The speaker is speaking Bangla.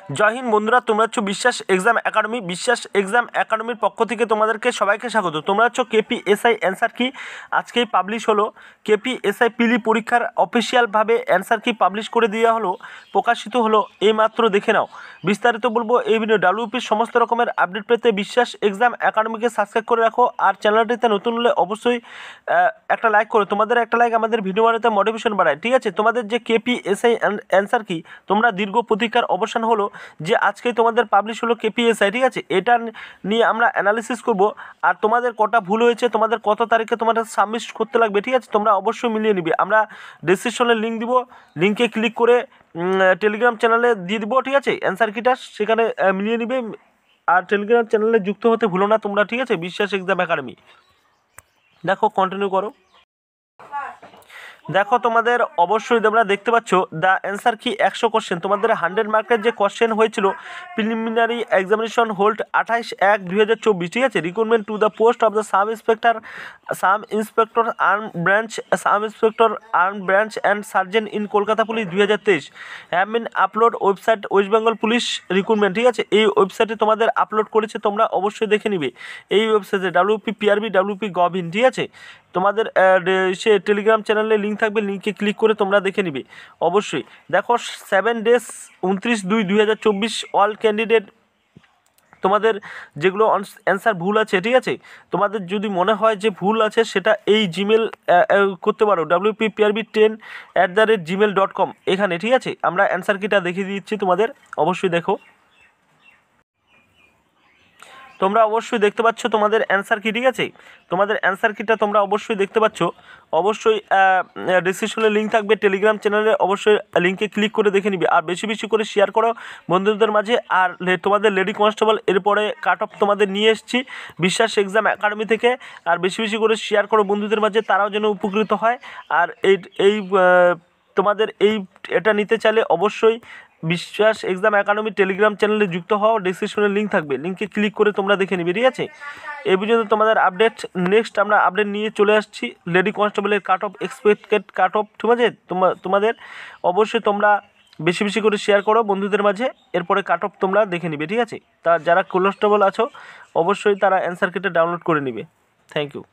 জয় হিন্দ বন্ধুরা, তোমরা হচ্ছে বিশ্বাস এক্সাম একাডেমি। বিশ্বাস এক্সাম একাডেমির পক্ষ থেকে তোমাদেরকে সবাইকে স্বাগত। তোমরা হচ্ছে কেপিএসআই অ্যান্সার কি আজকেই পাবলিশ হলো। কেপিএসআই পিলি পরীক্ষার অফিসিয়ালভাবে অ্যান্সার কি পাবলিশ করে দেওয়া হলো, প্রকাশিত হলো, এইমাত্র দেখে নাও। বিস্তারিত বলবো এই ভিডিও। ডাব্লিউপির সমস্ত রকমের আপডেট পেতে বিশ্বাস এক্সাম একাডেমিকে সাবস্ক্রাইব করে রাখো। আর চ্যানেলটিতে নতুন হলে অবশ্যই একটা লাইক করো। তোমাদের একটা লাইক আমাদের ভিডিও বানাতে মোটিভেশন বাড়ায়, ঠিক আছে। তোমাদের যে কেপিএসআই অ্যান্সার কি, তোমরা দীর্ঘ প্রতীক্ষার অবসান হলো যে আজকেই তোমাদের পাবলিশ হলো কেপিএসআই, ঠিক আছে। এটা নিয়ে আমরা অ্যানালিসিস করব। আর তোমাদের কটা ভুল হয়েছে, তোমাদের কত তারিখে তোমাদের সাবমিট করতে লাগবে, ঠিক আছে, তোমরা অবশ্যই মিলিয়ে নিবে। আমরা ডেসক্রিপশনে লিঙ্ক দিব, লিঙ্কে ক্লিক করে টেলিগ্রাম চ্যানেলে দিয়ে দিব, ঠিক আছে, অ্যান্সার কিটা সেখানে মিলিয়ে নিবে। আর টেলিগ্রাম চ্যানেলে যুক্ত হতে ভুলো না তোমরা, ঠিক আছে, বিশ্বাস এক্সাম একাডেমি। দেখো, কন্টিনিউ করো। দেখো, তোমাদের অবশ্যই তোমরা দেখতে পাচ্ছ দ্য অ্যান্সার কি 100 কোশ্চেন। তোমাদের 100 মার্কের যে কোশ্চেন হয়েছিল প্রিলিমিনারি এক্সামিনেশন হোল্ড 28/1/2024, ঠিক আছে। Recruitment to the post of the sub inspector arm branch and sergeant in Kolkata police 2023 have been upload website West Bengal police recruitment, ঠিক আছে। এই ওয়েবসাইটে তোমাদের আপলোড করেছে, তোমরা অবশ্যই দেখে নিবে। এই ওয়েবসাইটে wp.prb.gov.in, ঠিক আছে। তোমাদের সে টেলিগ্রাম চ্যানেলে লিঙ্ক থাকবে, লিঙ্কে ক্লিক করে তোমরা দেখে নিবে অবশ্যই। দেখো, 7 ডেজ 29/2/2024 অল ক্যান্ডিডেট। তোমাদের যেগুলো অ্যান্সার ভুল আছে, ঠিক আছে, তোমাদের যদি মনে হয় যে ভুল আছে সেটা এই জিমেল করতে পারো wp.prb10@gmail.com এখানে, ঠিক আছে। আমরা অ্যান্সার কিটা দেখিয়ে দিচ্ছি তোমাদের, অবশ্যই দেখো। তোমরা অবশ্যই দেখতে পাচ্ছ তোমাদের অ্যান্সার কি, ঠিক আছে। তোমাদের অ্যান্সার কিটা তোমরা অবশ্যই দেখতে পাচ্ছ। অবশ্যই ডিসক্রিপশনে লিঙ্ক থাকবে টেলিগ্রাম চ্যানেলে, অবশ্যই লিঙ্কে ক্লিক করে দেখে নিবে। আর বেশি বেশি করে শেয়ার করো বন্ধুদের মাঝে। আর তোমাদের লেডি কনস্টেবল এরপরে কাট অফ তোমাদের নিয়ে এসেছি বিশ্বাস এক্সাম একাডেমি থেকে। আর বেশি বেশি করে শেয়ার করো বন্ধুদের মাঝে, তারাও যেন উপকৃত হয়। আর এই তোমাদের এটা নিতে চাইলে অবশ্যই বিশ্বাস এক্সাম একাডেমি টেলিগ্রাম চ্যানেলে যুক্ত হও। ডিসক্রিপশনে লিঙ্ক থাকবে, লিঙ্কে ক্লিক করে তোমরা দেখে নিবে, ঠিক আছে। এই পর্যন্ত তোমাদের আপডেট। নেক্সট আমরা আপডেট নিয়ে চলে আসছি লেডি কনস্টেবলের cut off, expected cut off, ঠিক আছে। তোমাদের অবশ্যই তোমরা বেশি বেশি করে শেয়ার করো বন্ধুদের মাঝে, এরপরে কাট অফ তোমরা দেখে নিবে, ঠিক আছে। তা যারা কনস্টেবল আছো অবশ্যই তারা অ্যান্সার কিটা ডাউনলোড করে নিবে। Thank you.